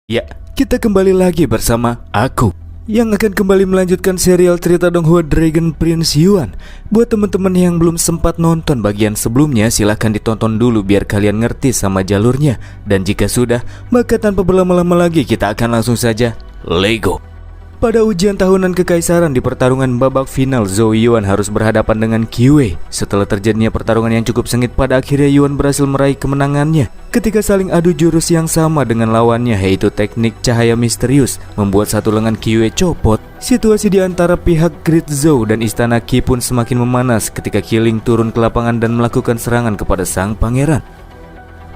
Ya, kita kembali lagi bersama aku yang akan kembali melanjutkan serial cerita Donghua Dragon Prince Yuan. Buat teman-teman yang belum sempat nonton bagian sebelumnya, silahkan ditonton dulu biar kalian ngerti sama jalurnya. Dan jika sudah, maka tanpa berlama-lama lagi kita akan langsung saja Lego. Pada ujian tahunan kekaisaran di pertarungan babak final, Zhou Yuan harus berhadapan dengan Qi Wei. Setelah terjadinya pertarungan yang cukup sengit, pada akhirnya Yuan berhasil meraih kemenangannya ketika saling adu jurus yang sama dengan lawannya, yaitu teknik cahaya misterius, membuat satu lengan Qi Wei copot. Situasi di antara pihak Great Zhou dan istana Qi pun semakin memanas ketika Qi Ling turun ke lapangan dan melakukan serangan kepada sang pangeran.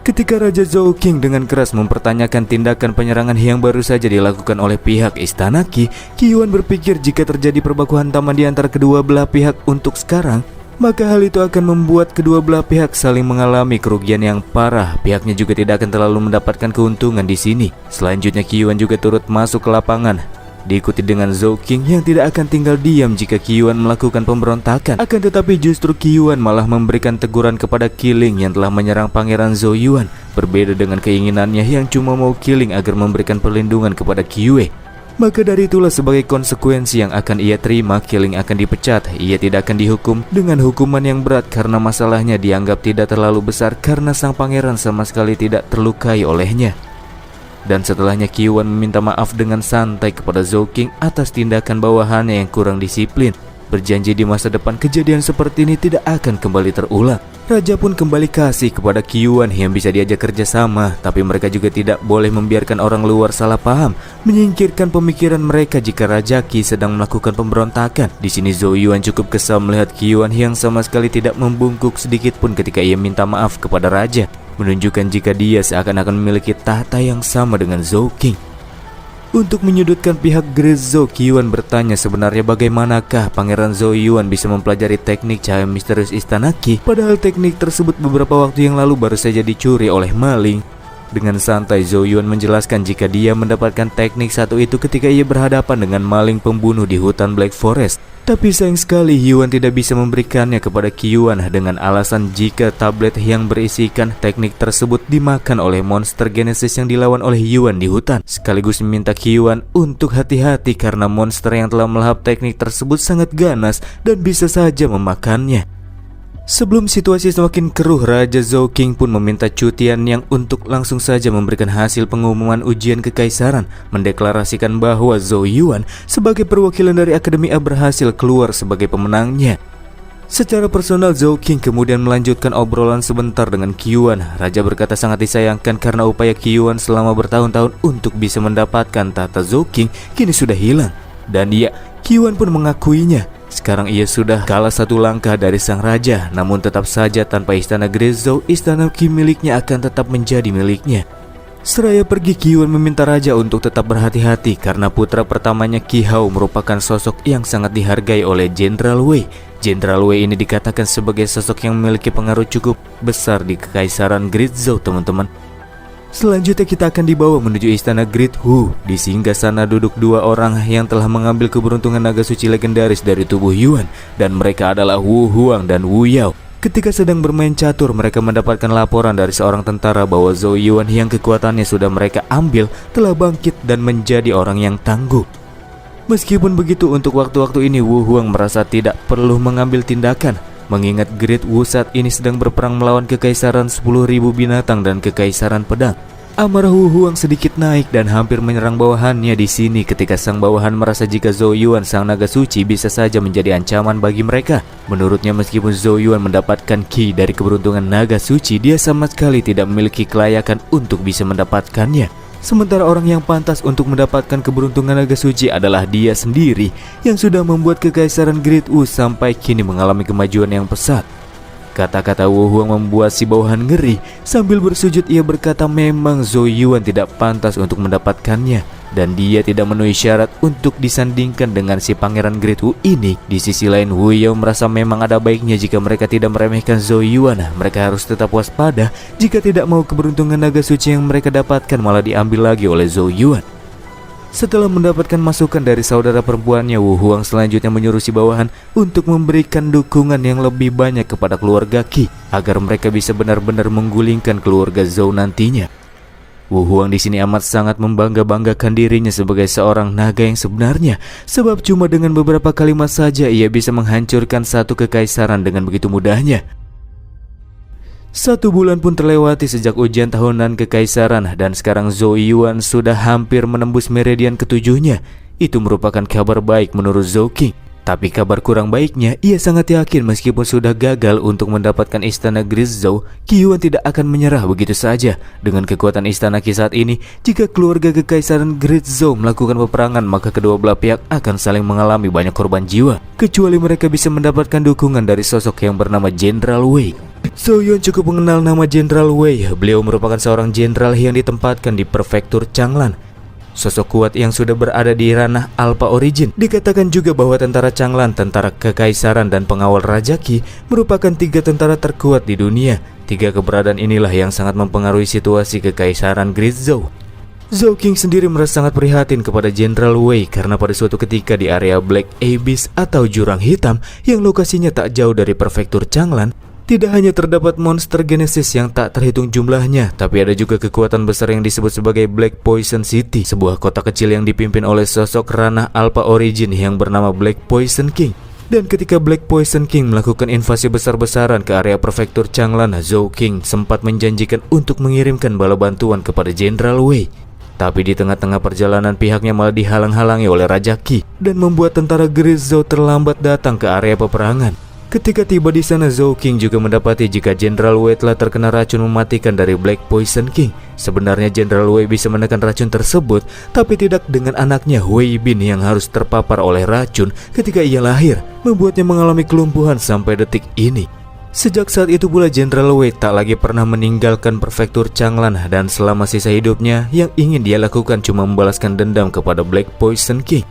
Ketika Raja Zhou King dengan keras mempertanyakan tindakan penyerangan yang baru saja dilakukan oleh pihak istana Qi, Qi Yuan berpikir jika terjadi perbaku hantaman di antara kedua belah pihak untuk sekarang, maka hal itu akan membuat kedua belah pihak saling mengalami kerugian yang parah. Pihaknya juga tidak akan terlalu mendapatkan keuntungan di sini. Selanjutnya Qi Yuan juga turut masuk ke lapangan, diikuti dengan Zhou King yang tidak akan tinggal diam jika Qi Yuan melakukan pemberontakan. Akan tetapi justru Qi Yuan malah memberikan teguran kepada Qi Ling yang telah menyerang Pangeran Zhou Yuan. Berbeda dengan keinginannya yang cuma mau Qi Ling agar memberikan perlindungan kepada Qi Wei. Maka dari itulah sebagai konsekuensi yang akan ia terima, Qi Ling akan dipecat. Ia tidak akan dihukum dengan hukuman yang berat karena masalahnya dianggap tidak terlalu besar karena sang pangeran sama sekali tidak terlukai olehnya. Dan setelahnya Qi Yuan meminta maaf dengan santai kepada Zhou King atas tindakan bawahannya yang kurang disiplin, berjanji di masa depan kejadian seperti ini tidak akan kembali terulang. Raja pun kembali kasih kepada Qi Yuan yang bisa diajak kerjasama, tapi mereka juga tidak boleh membiarkan orang luar salah paham, menyingkirkan pemikiran mereka jika Raja Qi sedang melakukan pemberontakan. Di sini Zhou Yuan cukup kesal melihat Qi Yuan yang sama sekali tidak membungkuk sedikit pun ketika ia minta maaf kepada Raja, menunjukkan jika dia seakan-akan memiliki tahta yang sama dengan Zhou King. Untuk menyudutkan pihak Great Zhou, Qi Yuan bertanya sebenarnya bagaimanakah Pangeran Zhou Yuan bisa mempelajari teknik cahaya misterius istana Qi, padahal teknik tersebut beberapa waktu yang lalu baru saja dicuri oleh maling. Dengan santai Zhou Yuan menjelaskan jika dia mendapatkan teknik satu itu ketika ia berhadapan dengan maling pembunuh di hutan Black Forest. Tapi sayang sekali Yuan tidak bisa memberikannya kepada Qi Yuan dengan alasan jika tablet yang berisikan teknik tersebut dimakan oleh monster Genesis yang dilawan oleh Yuan di hutan. Sekaligus meminta Qi Yuan untuk hati-hati karena monster yang telah melahap teknik tersebut sangat ganas dan bisa saja memakannya. Sebelum situasi semakin keruh, Raja Zhou King pun meminta cutian yang untuk langsung saja memberikan hasil pengumuman ujian kekaisaran, mendeklarasikan bahwa Zhou Yuan sebagai perwakilan dari Akademi A berhasil keluar sebagai pemenangnya. Secara personal, Zhou King kemudian melanjutkan obrolan sebentar dengan Qi Yuan. Raja berkata sangat disayangkan karena upaya Qi Yuan selama bertahun-tahun untuk bisa mendapatkan tahta Zhou King kini sudah hilang. Dan Qi Yuan pun mengakuinya. Sekarang ia sudah kalah satu langkah dari sang raja, namun tetap saja tanpa istana Great Zhou, istana Qi miliknya akan tetap menjadi miliknya. Seraya pergi, Qi Yuan meminta raja untuk tetap berhati-hati karena putra pertamanya Qi Hao merupakan sosok yang sangat dihargai oleh Jenderal Wei. Jenderal Wei ini dikatakan sebagai sosok yang memiliki pengaruh cukup besar di kekaisaran Great Zhou, teman-teman. Selanjutnya kita akan dibawa menuju istana Great Hu. Di singgah sana duduk dua orang yang telah mengambil keberuntungan naga suci legendaris dari tubuh Yuan, dan mereka adalah Wu Huang dan Wu Yao. Ketika sedang bermain catur, mereka mendapatkan laporan dari seorang tentara bahwa Zhou Yuan yang kekuatannya sudah mereka ambil telah bangkit dan menjadi orang yang tangguh. Meskipun begitu, untuk waktu-waktu ini Wu Huang merasa tidak perlu mengambil tindakan, mengingat Great Wu saat ini sedang berperang melawan kekaisaran 10.000 binatang dan kekaisaran pedang. Amarah Wu Huang sedikit naik dan hampir menyerang bawahannya di sini ketika sang bawahan merasa jika Zhou Yuan sang naga suci bisa saja menjadi ancaman bagi mereka. Menurutnya meskipun Zhou Yuan mendapatkan ki dari keberuntungan naga suci, dia sama sekali tidak memiliki kelayakan untuk bisa mendapatkannya. Sementara orang yang pantas untuk mendapatkan keberuntungan naga suci adalah dia sendiri yang sudah membuat kekaisaran Great Wu sampai kini mengalami kemajuan yang pesat. Kata-kata Wu Huang membuat si bawahan ngeri. Sambil bersujud ia berkata memang Zhou Yuan tidak pantas untuk mendapatkannya, dan dia tidak memenuhi syarat untuk disandingkan dengan si pangeran Great Wu ini. Di sisi lain, Wu Yao merasa memang ada baiknya jika mereka tidak meremehkan Zhou Yuan. Mereka harus tetap waspada jika tidak mau keberuntungan naga suci yang mereka dapatkan malah diambil lagi oleh Zhou Yuan. Setelah mendapatkan masukan dari saudara perempuannya, Wu Huang selanjutnya menyuruh si bawahan untuk memberikan dukungan yang lebih banyak kepada keluarga Qi agar mereka bisa benar-benar menggulingkan keluarga Zhou nantinya. Wu Huang di sini amat sangat membangga-banggakan dirinya sebagai seorang naga yang sebenarnya, sebab cuma dengan beberapa kalimat saja ia bisa menghancurkan satu kekaisaran dengan begitu mudahnya. 1 bulan pun terlewati sejak ujian tahunan kekaisaran dan sekarang Zhou Yuan sudah hampir menembus meridian ketujuhnya. Itu merupakan kabar baik menurut Zhou King. Tapi kabar kurang baiknya, ia sangat yakin meskipun sudah gagal untuk mendapatkan istana Grizzou, Qi Yuan tidak akan menyerah begitu saja. Dengan kekuatan istana Qi saat ini, jika keluarga kekaisaran Grizzou melakukan peperangan, maka kedua belah pihak akan saling mengalami banyak korban jiwa, kecuali mereka bisa mendapatkan dukungan dari sosok yang bernama Jenderal Wei. Zhou Yuan cukup mengenal nama Jenderal Wei. Beliau merupakan seorang jenderal yang ditempatkan di prefektur Changlan. Sosok kuat yang sudah berada di ranah Alpha Origin. Dikatakan juga bahwa tentara Changlan, tentara kekaisaran, dan pengawal Raja Qi merupakan 3 tentara terkuat di dunia. 3 keberadaan inilah yang sangat mempengaruhi situasi kekaisaran Grizzou. Zhou King sendiri merasa sangat prihatin kepada Jenderal Wei karena pada suatu ketika di area Black Abyss atau Jurang Hitam yang lokasinya tak jauh dari prefektur Changlan, tidak hanya terdapat monster Genesis yang tak terhitung jumlahnya, tapi ada juga kekuatan besar yang disebut sebagai Black Poison City, sebuah kota kecil yang dipimpin oleh sosok ranah Alpha Origin yang bernama Black Poison King. Dan ketika Black Poison King melakukan invasi besar-besaran ke area prefektur Changlan, Zhou King sempat menjanjikan untuk mengirimkan bala bantuan kepada Jenderal Wei. Tapi di tengah-tengah perjalanan pihaknya malah dihalang-halangi oleh Raja Qi dan membuat tentara Grizzou terlambat datang ke area peperangan. Ketika tiba di sana, Zhou King juga mendapati jika Jenderal Wei telah terkena racun mematikan dari Black Poison King. Sebenarnya Jenderal Wei bisa menekan racun tersebut, tapi tidak dengan anaknya Wei Bin yang harus terpapar oleh racun ketika ia lahir, membuatnya mengalami kelumpuhan sampai detik ini. Sejak saat itu pula Jenderal Wei tak lagi pernah meninggalkan prefektur Changlan dan selama sisa hidupnya yang ingin dia lakukan cuma membalaskan dendam kepada Black Poison King.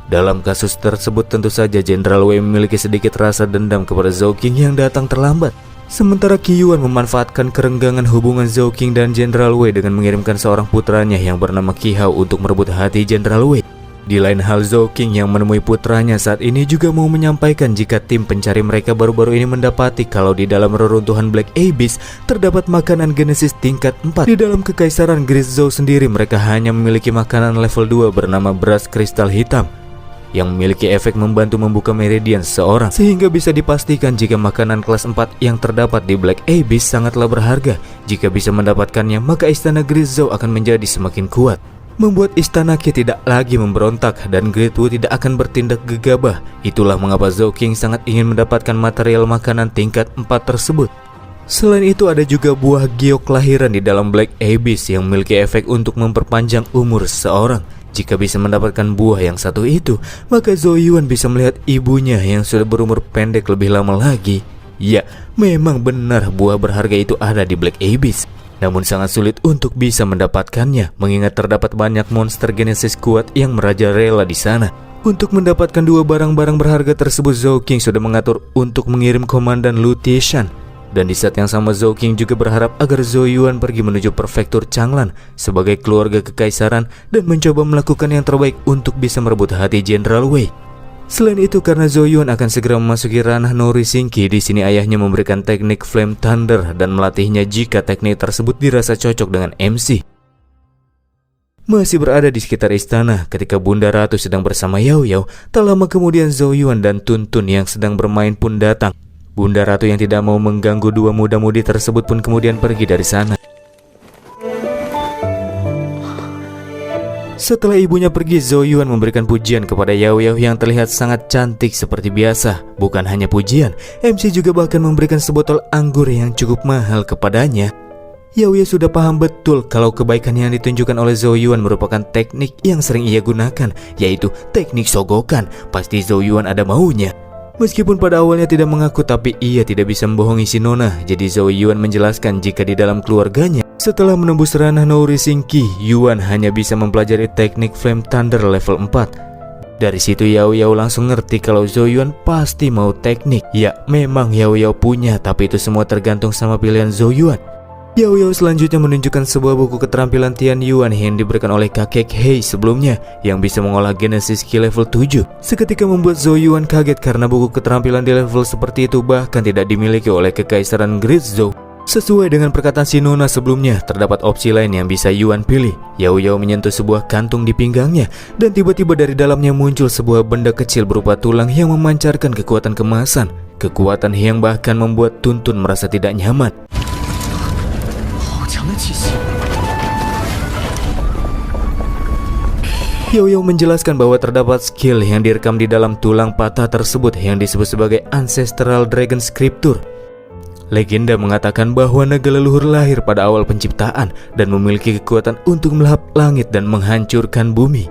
Dalam kasus tersebut tentu saja Jenderal Wei memiliki sedikit rasa dendam kepada Zhou King yang datang terlambat. Sementara Qi Yuan memanfaatkan kerenggangan hubungan Zhou King dan Jenderal Wei dengan mengirimkan seorang putranya yang bernama Qi Hao untuk merebut hati Jenderal Wei. Di lain hal, Zhou King yang menemui putranya saat ini juga mau menyampaikan jika tim pencari mereka baru-baru ini mendapati kalau di dalam reruntuhan Black Abyss terdapat makanan Genesis tingkat 4. Di dalam kekaisaran Grizzou sendiri mereka hanya memiliki makanan level 2 bernama beras kristal hitam yang memiliki efek membantu membuka meridian seseorang, sehingga bisa dipastikan jika makanan kelas 4 yang terdapat di Black Abyss sangatlah berharga. Jika bisa mendapatkannya, maka istana Grizzou akan menjadi semakin kuat, membuat istana Qi tidak lagi memberontak dan Great Wu tidak akan bertindak gegabah. Itulah mengapa Zhou King sangat ingin mendapatkan material makanan tingkat 4 tersebut. Selain itu ada juga buah giok kelahiran di dalam Black Abyss yang memiliki efek untuk memperpanjang umur seseorang. Jika bisa mendapatkan buah yang satu itu, maka Zhou Yuan bisa melihat ibunya yang sudah berumur pendek lebih lama lagi. Ya, memang benar buah berharga itu ada di Black Abyss. Namun sangat sulit untuk bisa mendapatkannya, mengingat terdapat banyak monster Genesis kuat yang merajalela di sana. Untuk mendapatkan 2 barang-barang berharga tersebut, Zhou King sudah mengatur untuk mengirim komandan Lu Tieshan. Dan di saat yang sama Zhou King juga berharap agar Zhou Yuan pergi menuju prefektur Changlan sebagai keluarga kekaisaran dan mencoba melakukan yang terbaik untuk bisa merebut hati Jenderal Wei. Selain itu, karena Zhou Yuan akan segera memasuki ranah Nori Shinki, di sini ayahnya memberikan teknik Flame Thunder dan melatihnya jika teknik tersebut dirasa cocok dengan MC. Masih berada di sekitar istana ketika Bunda Ratu sedang bersama Yao Yao, tak lama kemudian Zhou Yuan dan Tun Tun yang sedang bermain pun datang. Bunda Ratu yang tidak mau mengganggu 2 muda-mudi tersebut pun kemudian pergi dari sana. Setelah ibunya pergi, Zhou Yuan memberikan pujian kepada Yao Yao yang terlihat sangat cantik seperti biasa. Bukan hanya pujian, MC juga bahkan memberikan sebotol anggur yang cukup mahal kepadanya. Yao Yao sudah paham betul kalau kebaikan yang ditunjukkan oleh Zhou Yuan merupakan teknik yang sering ia gunakan, yaitu teknik sogokan. Pasti Zhou Yuan ada maunya. Meskipun pada awalnya tidak mengaku, tapi ia tidak bisa membohongi si Nona. Jadi Zhou Yuan menjelaskan jika di dalam keluarganya, setelah menembus ranah Nori Shinki, Yuan hanya bisa mempelajari teknik Flame Thunder level 4. Dari situ Yao Yao langsung ngerti kalau Zhou Yuan pasti mau teknik. Ya, memang Yao Yao punya, tapi itu semua tergantung sama pilihan Zhou Yuan. Yao Yao selanjutnya menunjukkan sebuah buku keterampilan Tian Yuan yang diberikan oleh kakek Hei sebelumnya, yang bisa mengolah Genesis Ki level 7. Seketika membuat Zhou Yuan kaget karena buku keterampilan di level seperti itu bahkan tidak dimiliki oleh kekaisaran Grizzou. Sesuai dengan perkataan si Nona sebelumnya, terdapat opsi lain yang bisa Yuan pilih. Yao Yao menyentuh sebuah kantung di pinggangnya, dan tiba-tiba dari dalamnya muncul sebuah benda kecil berupa tulang yang memancarkan kekuatan kemasan. Kekuatan yang bahkan membuat Tuntun merasa tidak nyaman. Yao Yao menjelaskan bahwa terdapat skill yang direkam di dalam tulang patah tersebut yang disebut sebagai Ancestral Dragon Scripture. Legenda mengatakan bahwa naga leluhur lahir pada awal penciptaan dan memiliki kekuatan untuk melahap langit dan menghancurkan bumi,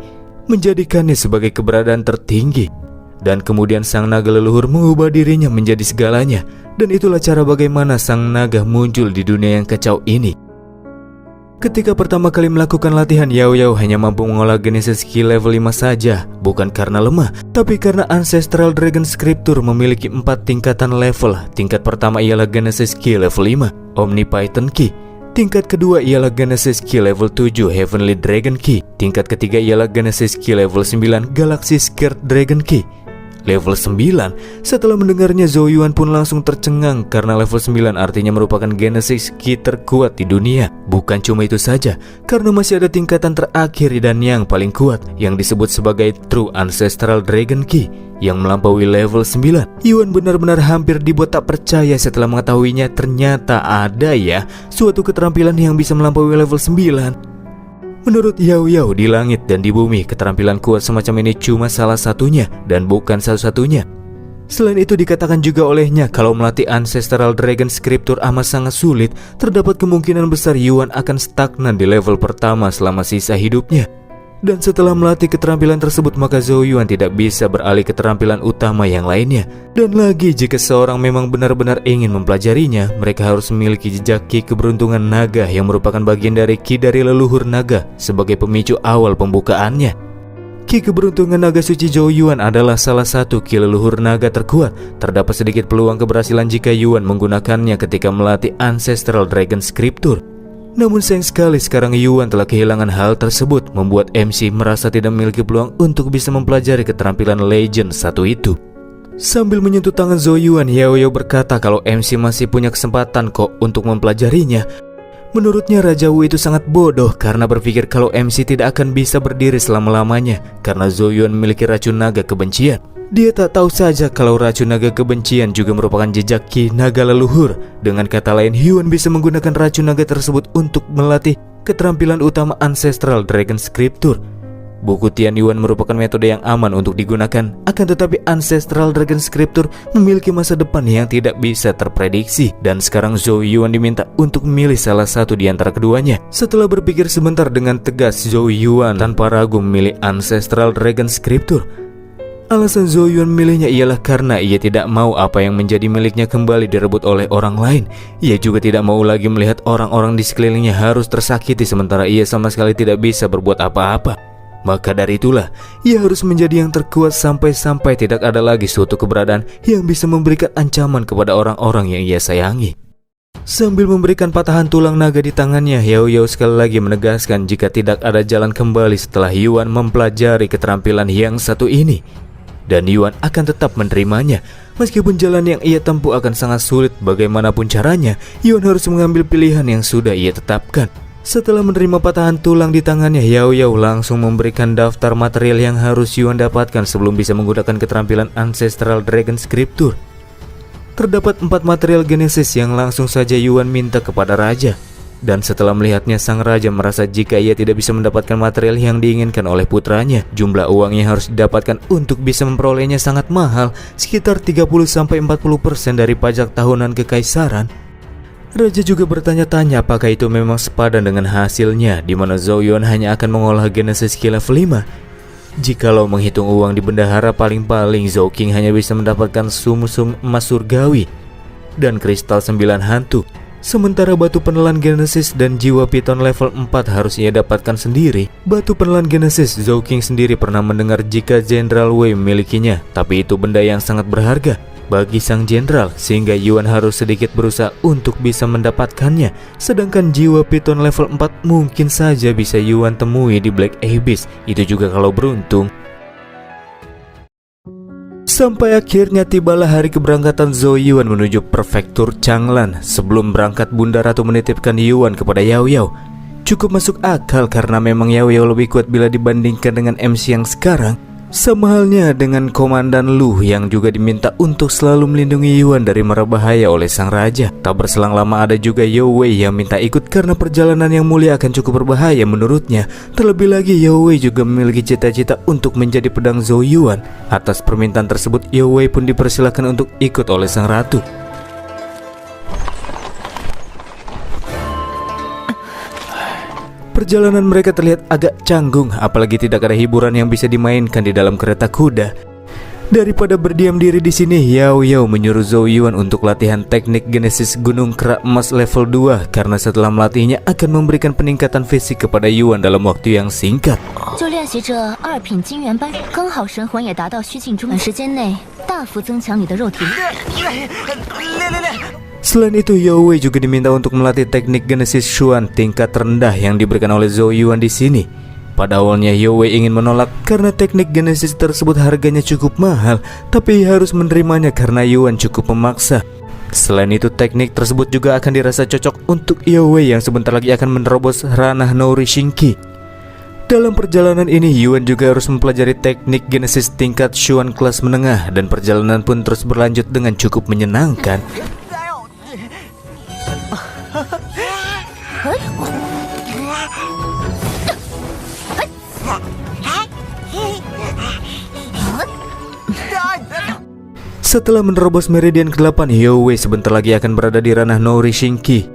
menjadikannya sebagai keberadaan tertinggi. Dan kemudian sang naga leluhur mengubah dirinya menjadi segalanya, dan itulah cara bagaimana sang naga muncul di dunia yang kacau ini. Ketika pertama kali melakukan latihan, Yao Yao hanya mampu mengolah Genesis Skill level 5 saja, bukan karena lemah, tapi karena Ancestral Dragon Scripture memiliki 4 tingkatan level. Tingkat pertama ialah Genesis Skill level 5, Omni Python Key. Tingkat kedua ialah Genesis Skill level 7, Heavenly Dragon Key. Tingkat ketiga ialah Genesis Skill level 9, Galaxy Skirt Dragon Key. Level 9, setelah mendengarnya Zhou Yuan pun langsung tercengang karena level 9 artinya merupakan Genesis Key terkuat di dunia. Bukan cuma itu saja, karena masih ada tingkatan terakhir dan yang paling kuat yang disebut sebagai True Ancestral Dragon Key yang melampaui level 9. Yuan benar-benar hampir dibuat tak percaya setelah mengetahuinya. Ternyata ada ya suatu keterampilan yang bisa melampaui level 9. Menurut Yao Yao, di langit dan di bumi, keterampilan kuat semacam ini cuma salah satunya dan bukan satu-satunya. Selain itu dikatakan juga olehnya kalau melatih Ancestral Dragon Scripture amat sangat sulit, terdapat kemungkinan besar Yuan akan stagnan di level pertama selama sisa hidupnya. Dan setelah melatih keterampilan tersebut, maka Zhou Yuan tidak bisa beralih ke keterampilan utama yang lainnya. Dan lagi, jika seorang memang benar-benar ingin mempelajarinya, mereka harus memiliki jejak Ki keberuntungan naga yang merupakan bagian dari Ki dari leluhur naga sebagai pemicu awal pembukaannya. Ki keberuntungan naga suci Zhou Yuan adalah salah satu Ki leluhur naga terkuat. Terdapat sedikit peluang keberhasilan jika Yuan menggunakannya ketika melatih Ancestral Dragon Scripture. Namun sayang sekali sekarang Yuan telah kehilangan hal tersebut, membuat MC merasa tidak memiliki peluang untuk bisa mempelajari keterampilan legend satu itu. Sambil menyentuh tangan Zhou Yuan, Yao Yao berkata kalau MC masih punya kesempatan kok untuk mempelajarinya. Menurutnya Raja Wu itu sangat bodoh karena berpikir kalau MC tidak akan bisa berdiri selama-lamanya karena Zhou Yuan memiliki racun naga kebencian. Dia tak tahu saja kalau racun naga kebencian juga merupakan jejak Ki naga leluhur. Dengan kata lain, Yuan bisa menggunakan racun naga tersebut untuk melatih keterampilan utama Ancestral Dragon Scripture. Buku Tian Yuan merupakan metode yang aman untuk digunakan, akan tetapi Ancestral Dragon Scripture memiliki masa depan yang tidak bisa terprediksi. Dan sekarang Zhou Yuan diminta untuk memilih salah satu di antara keduanya. Setelah berpikir sebentar dengan tegas, Zhou Yuan tanpa ragu memilih Ancestral Dragon Scripture. Alasan Zhou Yuan memilihnya ialah karena ia tidak mau apa yang menjadi miliknya kembali direbut oleh orang lain. Ia juga tidak mau lagi melihat orang-orang di sekelilingnya harus tersakiti sementara ia sama sekali tidak bisa berbuat apa-apa. Maka dari itulah, ia harus menjadi yang terkuat sampai-sampai tidak ada lagi suatu keberadaan yang bisa memberikan ancaman kepada orang-orang yang ia sayangi. Sambil memberikan patahan tulang naga di tangannya, Yao Yao sekali lagi menegaskan jika tidak ada jalan kembali setelah Yuan mempelajari keterampilan yang satu ini. Dan Yuan akan tetap menerimanya. Meskipun jalan yang ia tempuh akan sangat sulit bagaimanapun caranya, Yuan harus mengambil pilihan yang sudah ia tetapkan. Setelah menerima patahan tulang di tangannya, Yao Yao langsung memberikan daftar material yang harus Yuan dapatkan sebelum bisa menggunakan keterampilan Ancestral Dragon Scripture. Terdapat 4 material Genesis yang langsung saja Yuan minta kepada Raja. Dan setelah melihatnya, sang raja merasa jika ia tidak bisa mendapatkan material yang diinginkan oleh putranya, jumlah uang yang harus didapatkan untuk bisa memperolehnya sangat mahal, sekitar 30-40% dari pajak tahunan kekaisaran. Raja juga bertanya-tanya apakah itu memang sepadan dengan hasilnya, di mana Zhou Yuan hanya akan mengolah Genesis Skill level 5. Jikalau menghitung uang di bendahara, paling-paling Zhou King hanya bisa mendapatkan sum-sum emas surgawi dan kristal 9 hantu. Sementara batu penelan Genesis dan jiwa Python level 4 harus ia dapatkan sendiri. Batu penelan Genesis, Zhou King sendiri pernah mendengar jika Jenderal Wei memilikinya, tapi itu benda yang sangat berharga bagi sang jenderal, sehingga Yuan harus sedikit berusaha untuk bisa mendapatkannya. Sedangkan jiwa Python level 4 mungkin saja bisa Yuan temui di Black Abyss, itu juga kalau beruntung. Sampai akhirnya tibalah hari keberangkatan Zhou Yuan menuju prefektur Changlan. Sebelum berangkat, Bunda Ratu menitipkan Yuan kepada Yao Yao. Cukup masuk akal karena memang Yao Yao lebih kuat bila dibandingkan dengan MC yang sekarang. Sama halnya dengan Komandan Lu yang juga diminta untuk selalu melindungi Yuan dari mara bahaya oleh sang raja. Tak berselang lama ada juga Yao Wei yang minta ikut karena perjalanan yang mulia akan cukup berbahaya menurutnya. Terlebih lagi Yao Wei juga memiliki cita-cita untuk menjadi pedang Zhou Yuan. Atas permintaan tersebut Yao Wei pun dipersilakan untuk ikut oleh sang ratu. Perjalanan mereka terlihat agak canggung, apalagi tidak ada hiburan yang bisa dimainkan di dalam kereta kuda. Daripada berdiam diri di sini, Yao Yao menyuruh Zhou Yuan untuk latihan teknik Genesis Gunung Kerak Emas level 2 karena setelah melatihnya akan memberikan peningkatan fisik kepada Yuan dalam waktu yang singkat. Selain itu, Yao Wei juga diminta untuk melatih teknik Genesis Xuan tingkat rendah yang diberikan oleh Zhou Yuan di sini. Pada awalnya Yao Wei ingin menolak karena teknik Genesis tersebut harganya cukup mahal, tapi harus menerimanya karena Yuan cukup memaksa. Selain itu, teknik tersebut juga akan dirasa cocok untuk Yao Wei yang sebentar lagi akan menerobos ranah Nouri Shinki. Dalam perjalanan ini, Yuan juga harus mempelajari teknik Genesis tingkat Xuan kelas menengah dan perjalanan pun terus berlanjut dengan cukup menyenangkan. Setelah menerobos meridian ke-8, Yao Wei sebentar lagi akan berada di ranah Nouri Shinki.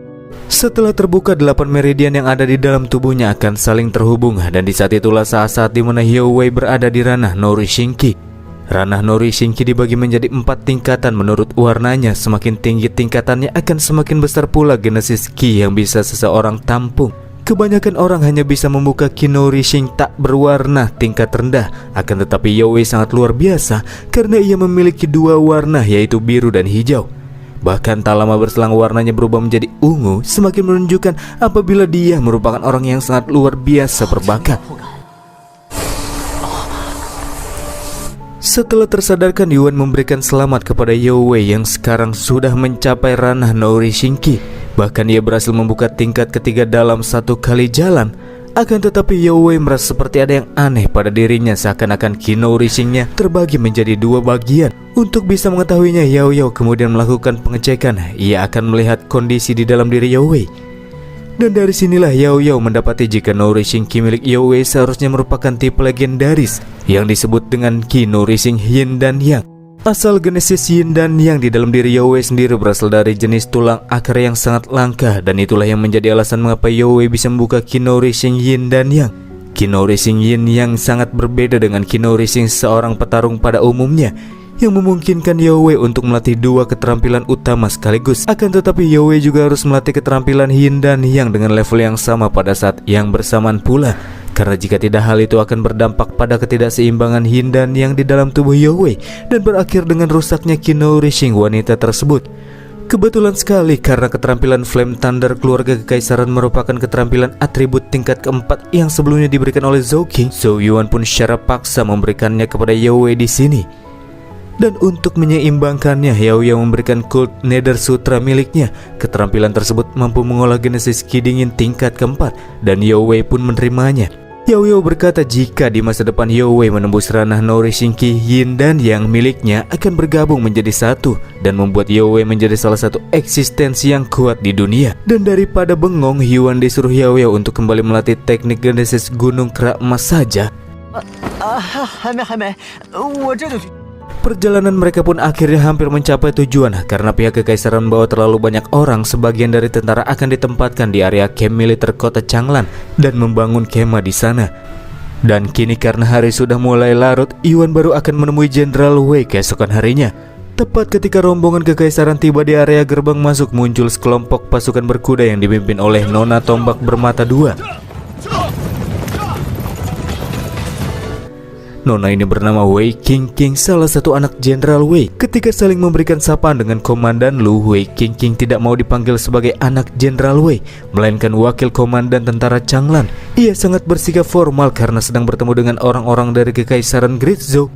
Setelah terbuka, 8 meridian yang ada di dalam tubuhnya akan saling terhubung, dan di saat itulah saat-saat di mana Yao Wei berada di ranah Nouri Shinki. Ranah Nouri Shinki dibagi menjadi 4 tingkatan menurut warnanya. Semakin tinggi tingkatannya akan semakin besar pula Genesis Ki yang bisa seseorang tampung. Kebanyakan orang hanya bisa membuka Ki Nouri Shin tak berwarna tingkat rendah. Akan tetapi Yao Wei sangat luar biasa karena ia memiliki 2 warna, yaitu biru dan hijau. Bahkan tak lama berselang warnanya berubah menjadi ungu, semakin menunjukkan apabila dia merupakan orang yang sangat luar biasa berbakat. Setelah tersadarkan, Yuan memberikan selamat kepada Yao Wei yang sekarang sudah mencapai ranah Nouri Shinki. Bahkan ia berhasil membuka tingkat ketiga dalam 1 kali jalan. Akan tetapi Yao Wei merasa seperti ada yang aneh pada dirinya, seakan-akan Ki Nouri Shin-nya terbagi menjadi 2 bagian. Untuk bisa mengetahuinya, Yao Yao kemudian melakukan pengecekan. Ia akan melihat kondisi di dalam diri Yao Wei. Dan dari sinilah Yao Yao mendapati jika Nouri Shinki milik Yao Wei seharusnya merupakan tipe legendaris yang disebut dengan Ki Nouri Shin Yin dan Yang. Asal Genesis Yin dan Yang di dalam diri Yao Wei sendiri berasal dari jenis tulang akar yang sangat langka, dan itulah yang menjadi alasan mengapa Yao Wei bisa membuka Ki Nouri Shin Yin dan Yang. Ki Nouri Shin Yin yang sangat berbeda dengan Ki Nouri Shin seorang petarung pada umumnya, yang memungkinkan Yao Wei untuk melatih 2 keterampilan utama sekaligus. Akan tetapi Yao Wei juga harus melatih keterampilan Yin dan Yang dengan level yang sama pada saat yang bersamaan pula. Karena jika tidak, hal itu akan berdampak pada ketidakseimbangan Yin dan Yang di dalam tubuh Yao Wei dan berakhir dengan rusaknya Ki Nouri Shin wanita tersebut. Kebetulan sekali karena keterampilan Flame Thunder keluarga kekaisaran merupakan keterampilan atribut tingkat keempat yang sebelumnya diberikan oleh Zhou Qing. Zhou Yuan pun secara paksa memberikannya kepada Yao Wei di sini. Dan untuk menyeimbangkannya, Yao Yao memberikan Cult Nether Sutra miliknya. Keterampilan tersebut mampu mengolah Genesis Ki dingin tingkat keempat, dan Yao Wei pun menerimanya. Yao Yao berkata jika di masa depan Yao Wei menembus ranah Nouri Shinki, Yin dan Yang miliknya akan bergabung menjadi satu dan membuat Yao Wei menjadi salah satu eksistensi yang kuat di dunia. Dan daripada bengong, Yuan disuruh Yao Yao untuk kembali melatih teknik Genesis Gunung Kerak Emas saja. Perjalanan mereka pun akhirnya hampir mencapai tujuan. Karena pihak kekaisaran membawa terlalu banyak orang, sebagian dari tentara akan ditempatkan di area camp militer kota Changlan dan membangun kemah di sana. Dan kini karena hari sudah mulai larut, Yuan baru akan menemui Jenderal Wei keesokan harinya. Tepat ketika rombongan kekaisaran tiba di area gerbang masuk, muncul sekelompok pasukan berkuda yang dipimpin oleh Nona Tombak Bermata Dua. Nona ini bernama Wei Qingqing, salah satu anak Jenderal Wei. Ketika saling memberikan sapaan dengan Komandan Lu, Wei Qingqing tidak mau dipanggil sebagai anak Jenderal Wei, melainkan wakil komandan tentara Changlan. Ia sangat bersikap formal karena sedang bertemu dengan orang-orang dari Kekaisaran Great Zhou.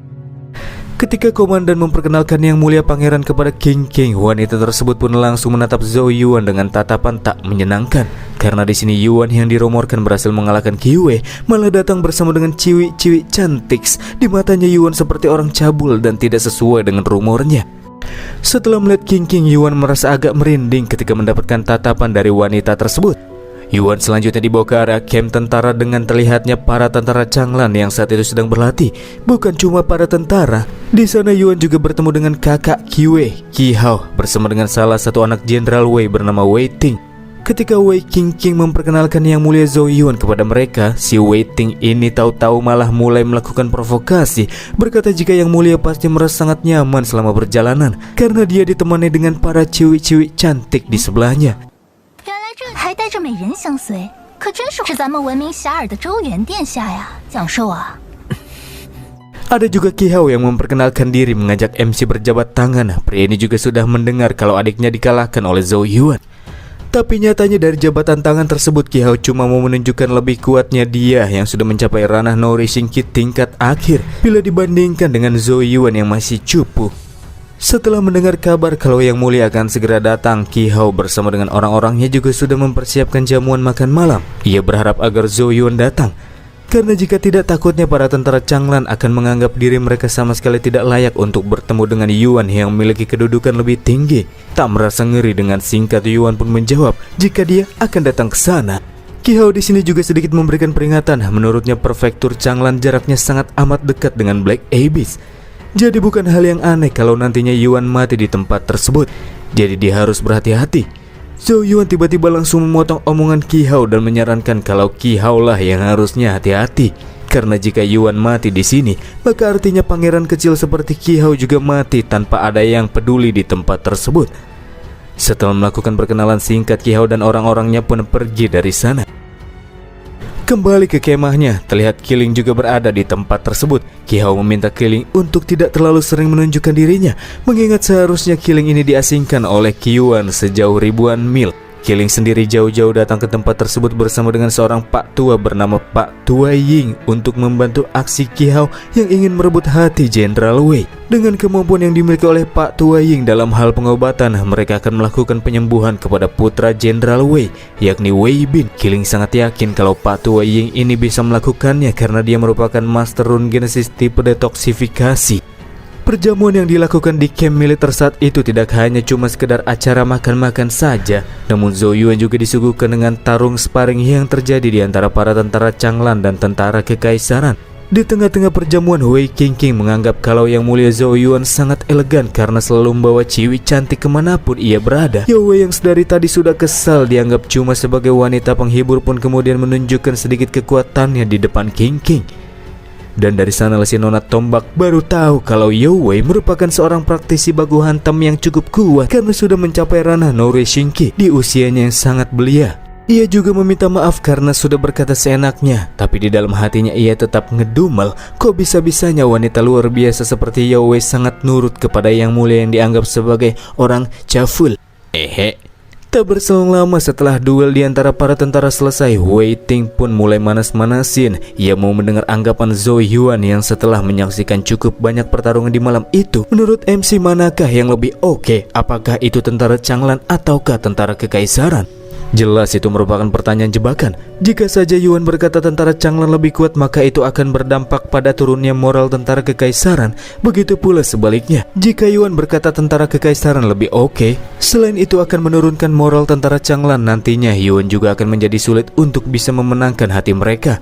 Ketika komandan memperkenalkan Yang Mulia Pangeran kepada King King, wanita tersebut pun langsung menatap Zhou Yuan dengan tatapan tak menyenangkan. Karena di sini Yuan yang dirumorkan berhasil mengalahkan Qiwei malah datang bersama dengan ciwi-ciwi cantik. Di matanya Yuan seperti orang cabul dan tidak sesuai dengan rumornya. Setelah melihat King King, Yuan merasa agak merinding ketika mendapatkan tatapan dari wanita tersebut. Yuan selanjutnya dibawa ke area camp tentara dengan terlihatnya para tentara Changlan yang saat itu sedang berlatih. Bukan cuma para tentara, di sana Yuan juga bertemu dengan kakak Qiwei, Qi Hao, bersama dengan salah satu anak Jenderal Wei bernama Wei Ting. Ketika Wei King memperkenalkan Yang Mulia Zhou Yuan kepada mereka, si Wei Ting ini tahu-tahu malah mulai melakukan provokasi, berkata jika Yang Mulia pasti merasa sangat nyaman selama perjalanan karena dia ditemani dengan para ciwi-ciwi cantik di sebelahnya. 还带着美人相随，可真是咱们闻名遐迩的周元殿下呀，蒋寿啊！ Ada juga Qi Hao yang memperkenalkan diri mengajak MC berjabat tangan. Pria ini juga sudah mendengar kalau adiknya dikalahkan oleh Zhou Yuan. Tapi nyatanya dari jabatan tangan tersebut Qi Hao cuma mau menunjukkan lebih kuatnya dia yang sudah mencapai ranah Nori Shinki tingkat akhir bila dibandingkan dengan Zhou Yuan yang masih cupu. Setelah mendengar kabar kalau Yang Mulia akan segera datang, Qi Hao bersama dengan orang-orangnya juga sudah mempersiapkan jamuan makan malam. Ia berharap agar Zhou Yuan datang, karena jika tidak takutnya para tentara Changlan akan menganggap diri mereka sama sekali tidak layak untuk bertemu dengan Yuan yang memiliki kedudukan lebih tinggi. Tak merasa ngeri dengan singkat, Yuan pun menjawab jika dia akan datang ke sana. Qi Hao di sini juga sedikit memberikan peringatan. Menurutnya prefektur Changlan jaraknya sangat amat dekat dengan Black Abyss. Jadi bukan hal yang aneh kalau nantinya Yuan mati di tempat tersebut. Jadi dia harus berhati-hati. Zhou Yuan tiba-tiba langsung memotong omongan Qi Hao dan menyarankan kalau Qi Hao lah yang harusnya hati-hati. Karena jika Yuan mati di sini, maka artinya pangeran kecil seperti Qi Hao juga mati tanpa ada yang peduli di tempat tersebut. Setelah melakukan perkenalan singkat, Qi Hao dan orang-orangnya pun pergi dari sana. Kembali ke kemahnya, terlihat Qiling juga berada di tempat tersebut. Qi Hao meminta Qiling untuk tidak terlalu sering menunjukkan dirinya, mengingat seharusnya Qiling ini diasingkan oleh Qi Yuan sejauh ribuan mil. Qiling sendiri jauh-jauh datang ke tempat tersebut bersama dengan seorang Pak Tua bernama Pak Tua Ying untuk membantu aksi Qi Hao yang ingin merebut hati Jenderal Wei. Dengan kemampuan yang dimiliki oleh Pak Tua Ying dalam hal pengobatan, mereka akan melakukan penyembuhan kepada putra Jenderal Wei, yakni Wei Bin. Qiling sangat yakin kalau Pak Tua Ying ini bisa melakukannya karena dia merupakan Master Rune Genesis tipe detoksifikasi. Perjamuan yang dilakukan di camp militer saat itu tidak hanya cuma sekedar acara makan-makan saja, namun Zhou Yuan juga disuguhkan dengan tarung sparring yang terjadi di antara para tentara Changlan dan tentara kekaisaran. Di tengah-tengah perjamuan, Wei King menganggap kalau Yang Mulia Zhou Yuan sangat elegan karena selalu membawa ciwi cantik kemanapun ia berada. Wei yang sedari tadi sudah kesal dianggap cuma sebagai wanita penghibur pun kemudian menunjukkan sedikit kekuatannya di depan King. Dan dari sanalah si Nona Tombak baru tahu kalau Wei merupakan seorang praktisi baku hantam yang cukup kuat karena sudah mencapai ranah Nori Shinki di usianya yang sangat belia. Ia juga meminta maaf karena sudah berkata seenaknya, tapi di dalam hatinya ia tetap ngedumel. Kok bisa-bisanya wanita luar biasa seperti Wei sangat nurut kepada Yang Mulia yang dianggap sebagai orang caful. Tak berselang lama setelah duel di antara para tentara selesai, Wei Ting pun mulai manas-manasin. Ia mau mendengar anggapan Zhou Yuan yang setelah menyaksikan cukup banyak pertarungan di malam itu. Menurut MC, manakah yang lebih oke? Apakah itu tentara Changlan ataukah tentara kekaisaran? Jelas itu merupakan pertanyaan jebakan. Jika saja Yuan berkata tentara Changlan lebih kuat, maka itu akan berdampak pada turunnya moral tentara kekaisaran. Begitu pula sebaliknya, jika Yuan berkata tentara kekaisaran lebih oke, selain itu akan menurunkan moral tentara Changlan. Nantinya Yuan juga akan menjadi sulit untuk bisa memenangkan hati mereka.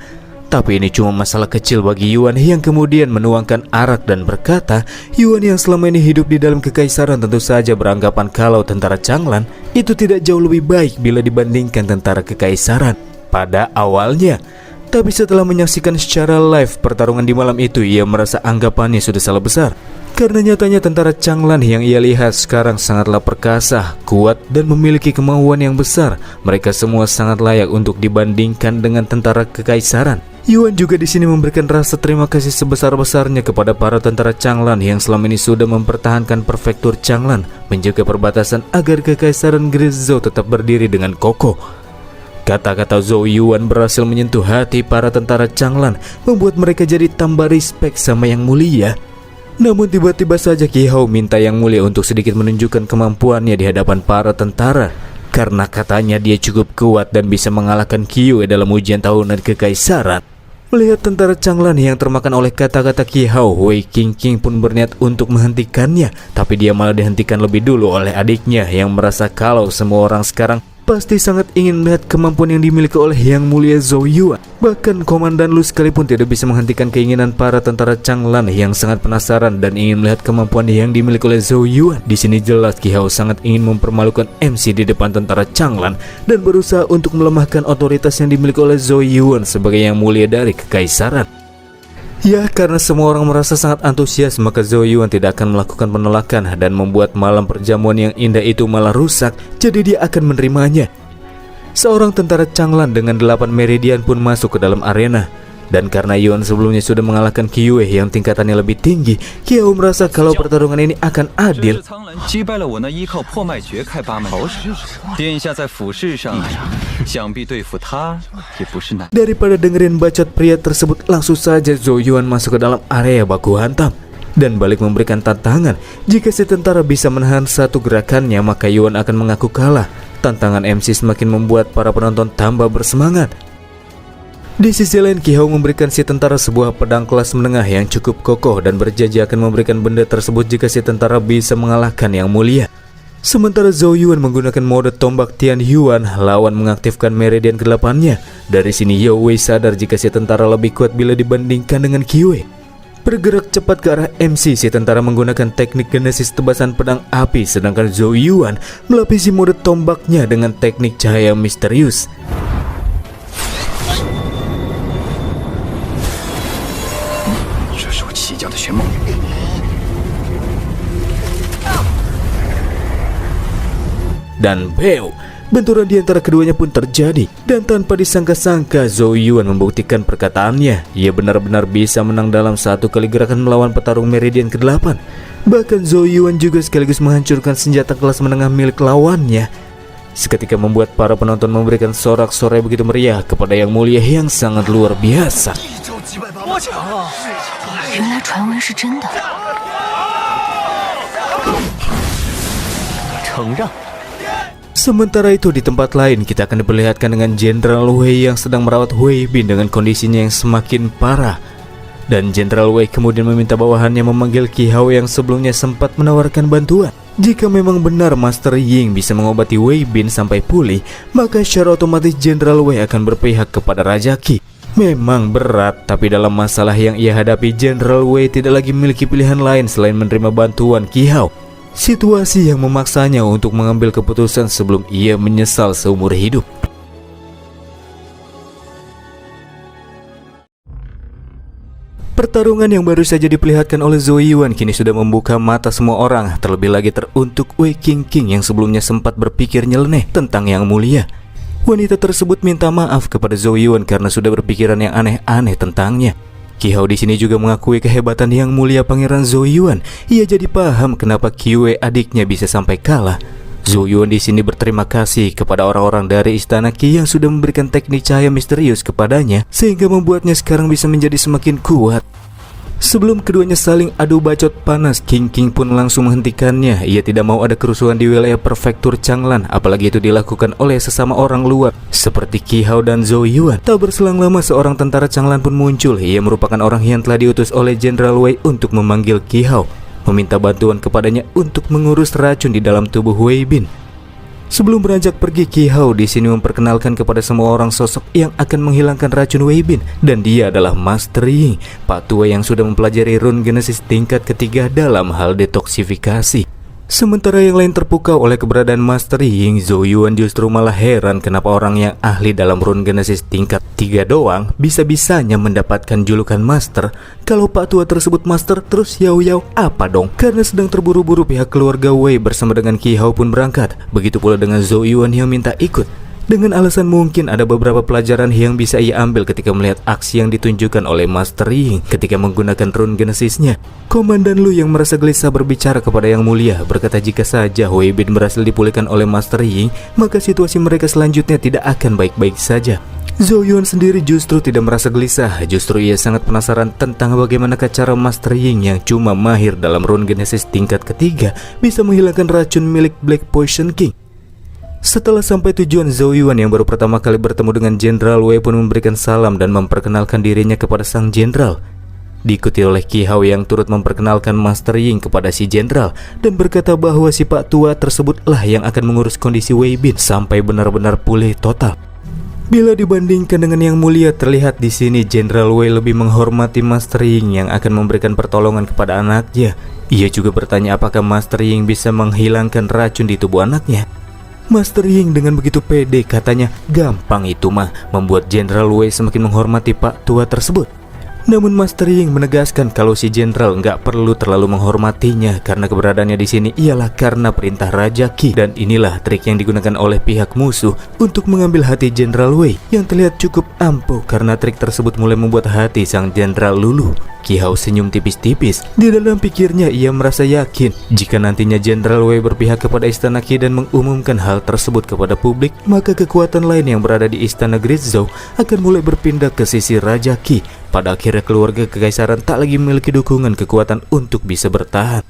Tapi ini cuma masalah kecil bagi Yuan yang kemudian menuangkan arak dan berkata, Yuan yang selama ini hidup di dalam kekaisaran tentu saja beranggapan kalau tentara Changlan itu tidak jauh lebih baik bila dibandingkan tentara kekaisaran pada awalnya. Tapi setelah menyaksikan secara live pertarungan di malam itu, ia merasa anggapannya sudah salah besar. Karena nyatanya tentara Changlan yang ia lihat sekarang sangatlah perkasa, kuat, dan memiliki kemauan yang besar. Mereka semua sangat layak untuk dibandingkan dengan tentara kekaisaran. Yuan juga di sini memberikan rasa terima kasih sebesar-besarnya kepada para tentara Changlan yang selama ini sudah mempertahankan prefektur Changlan, menjaga perbatasan agar kekaisaran Grisou tetap berdiri dengan kokoh. Kata-kata Zhou Yuan berhasil menyentuh hati para tentara Changlan, membuat mereka jadi tambah respect sama Yang Mulia. Namun tiba-tiba saja Qi Hao minta Yang Mulia untuk sedikit menunjukkan kemampuannya di hadapan para tentara, karena katanya dia cukup kuat dan bisa mengalahkan Qi Yue dalam ujian tahunan kekaisaran. Melihat tentara Changlan yang termakan oleh kata-kata Qi Hao, Wei Qingqing pun berniat untuk menghentikannya, tapi dia malah dihentikan lebih dulu oleh adiknya yang merasa kalau semua orang sekarang pasti sangat ingin melihat kemampuan yang dimiliki oleh Yang Mulia Zhou Yuan. Bahkan Komandan Lu sekalipun tidak bisa menghentikan keinginan para tentara Changlan yang sangat penasaran dan ingin melihat kemampuan yang dimiliki oleh Zhou Yuan. Di sini jelas Qi Hao sangat ingin mempermalukan MC di depan tentara Changlan dan berusaha untuk melemahkan otoritas yang dimiliki oleh Zhou Yuan sebagai Yang Mulia dari kekaisaran. Ya, karena semua orang merasa sangat antusias, maka Zhou Yuan tidak akan melakukan penolakan dan membuat malam perjamuan yang indah itu malah rusak, jadi dia akan menerimanya. Seorang tentara Changlan dengan 8 meridian pun masuk ke dalam arena. Dan karena Yuan sebelumnya sudah mengalahkan Qi Yue yang tingkatannya lebih tinggi, Qi Hao merasa kalau pertarungan ini akan adil. Daripada dengerin bacot pria tersebut, langsung saja Zhou Yuan masuk ke dalam area baku hantam dan balik memberikan tantangan. Jika si tentara bisa menahan satu gerakannya, maka Yuan akan mengaku kalah. Tantangan MC semakin membuat para penonton tambah bersemangat. Di sisi lain, Qi Hao memberikan si tentara sebuah pedang kelas menengah yang cukup kokoh dan berjanji akan memberikan benda tersebut jika si tentara bisa mengalahkan Yang Mulia. Sementara Zhou Yuan menggunakan mode tombak Tian Yuan, lawan mengaktifkan meridian ke-8-nya. Dari sini Yao Wei sadar jika si tentara lebih kuat bila dibandingkan dengan Qi Yue. Bergerak cepat ke arah MC, si tentara menggunakan teknik genesis tebasan pedang api, sedangkan Zhou Yuan melapisi mode tombaknya dengan teknik cahaya misterius. Dan beo, benturan di antara keduanya pun terjadi. Dan tanpa disangka-sangka, Zhou Yuan membuktikan perkataannya. Ia benar-benar bisa menang dalam satu kali gerakan melawan petarung meridian ke-8. Bahkan Zhou Yuan juga sekaligus menghancurkan senjata kelas menengah milik lawannya. Seketika membuat para penonton memberikan sorak-sorai begitu meriah kepada Yang Mulia yang sangat luar biasa. Sementara itu di tempat lain kita akan diperlihatkan dengan Jenderal Wei yang sedang merawat Wei Bin dengan kondisinya yang semakin parah. Dan Jenderal Wei kemudian meminta bawahannya memanggil Qi Hao yang sebelumnya sempat menawarkan bantuan. Jika memang benar Master Ying bisa mengobati Wei Bin sampai pulih, maka secara otomatis Jenderal Wei akan berpihak kepada Raja Qi. Memang berat, tapi dalam masalah yang ia hadapi, Jenderal Wei tidak lagi memiliki pilihan lain selain menerima bantuan Qi Hao. Situasi yang memaksanya untuk mengambil keputusan sebelum ia menyesal seumur hidup. Pertarungan yang baru saja diperlihatkan oleh Zhou Yuan kini sudah membuka mata semua orang, terlebih lagi teruntuk Wei Qingqing yang sebelumnya sempat berpikir nyeleneh tentang Yang Mulia. Wanita tersebut minta maaf kepada Zhou Yuan karena sudah berpikiran yang aneh-aneh tentangnya. Qi Hao di sini juga mengakui kehebatan Yang Mulia Pangeran Zhou Yuan. Ia jadi paham kenapa Qi Yue adiknya bisa sampai kalah. Zhou Yuan di sini berterima kasih kepada orang-orang dari istana Qi yang sudah memberikan teknik cahaya misterius kepadanya sehingga membuatnya sekarang bisa menjadi semakin kuat. Sebelum keduanya saling adu bacot panas, Qingqing pun langsung menghentikannya. Ia tidak mau ada kerusuhan di wilayah prefektur Changlan, apalagi itu dilakukan oleh sesama orang luar seperti Qi Hao dan Zhou Yuan. Tak berselang lama seorang tentara Changlan pun muncul. Ia merupakan orang yang telah diutus oleh Jenderal Wei untuk memanggil Qi Hao, meminta bantuan kepadanya untuk mengurus racun di dalam tubuh Wei Bin. Sebelum beranjak pergi, Qi Hao di sini memperkenalkan kepada semua orang sosok yang akan menghilangkan racun Wei Bin, dan dia adalah Master Ying, Pak Tua yang sudah mempelajari rune genesis tingkat ketiga dalam hal detoksifikasi. Sementara yang lain terpukau oleh keberadaan Master Ying, Zhou Yuan justru malah heran kenapa orang yang ahli dalam rune genesis tingkat 3 doang bisa-bisanya mendapatkan julukan Master. Kalau Pak Tua tersebut Master, terus Yao Yao apa dong? Karena sedang terburu-buru, pihak keluarga Wei bersama dengan Qi Hao pun berangkat. Begitu pula dengan Zhou Yuan yang minta ikut. Dengan alasan mungkin ada beberapa pelajaran yang bisa ia ambil ketika melihat aksi yang ditunjukkan oleh Master Ying ketika menggunakan rune Genesisnya. Komandan Lu yang merasa gelisah berbicara kepada Yang Mulia, berkata jika saja Wei Bin berhasil dipulihkan oleh Master Ying, maka situasi mereka selanjutnya tidak akan baik-baik saja. Zhou Yuan sendiri justru tidak merasa gelisah, justru ia sangat penasaran tentang bagaimana cara Master Ying yang cuma mahir dalam rune Genesis tingkat ketiga bisa menghilangkan racun milik Black Poison King. Setelah sampai tujuan, Zhou Yuan yang baru pertama kali bertemu dengan Jenderal Wei pun memberikan salam dan memperkenalkan dirinya kepada sang jenderal. Diikuti oleh Qi Hao yang turut memperkenalkan Master Ying kepada si jenderal dan berkata bahwa si pak tua tersebutlah yang akan mengurus kondisi Wei Bin sampai benar-benar pulih total. Bila dibandingkan dengan Yang Mulia, terlihat di sini Jenderal Wei lebih menghormati Master Ying yang akan memberikan pertolongan kepada anaknya. Ia juga bertanya apakah Master Ying bisa menghilangkan racun di tubuh anaknya. Master Ying dengan begitu pede katanya gampang itu mah, membuat Jenderal Wei semakin menghormati pak tua tersebut. Namun Master Ying menegaskan kalau si jenderal nggak perlu terlalu menghormatinya karena keberadaannya di sini ialah karena perintah Raja Qi, dan inilah trik yang digunakan oleh pihak musuh untuk mengambil hati Jenderal Wei yang terlihat cukup ampuh karena trik tersebut mulai membuat hati sang jenderal luluh. Qi Hao senyum tipis-tipis. Di dalam pikirnya ia merasa yakin jika nantinya Jenderal Wei berpihak kepada Istana Qi dan mengumumkan hal tersebut kepada publik, maka kekuatan lain yang berada di Istana Great Zhou akan mulai berpindah ke sisi Raja Qi. Pada akhirnya keluarga kekaisaran tak lagi memiliki dukungan kekuatan untuk bisa bertahan.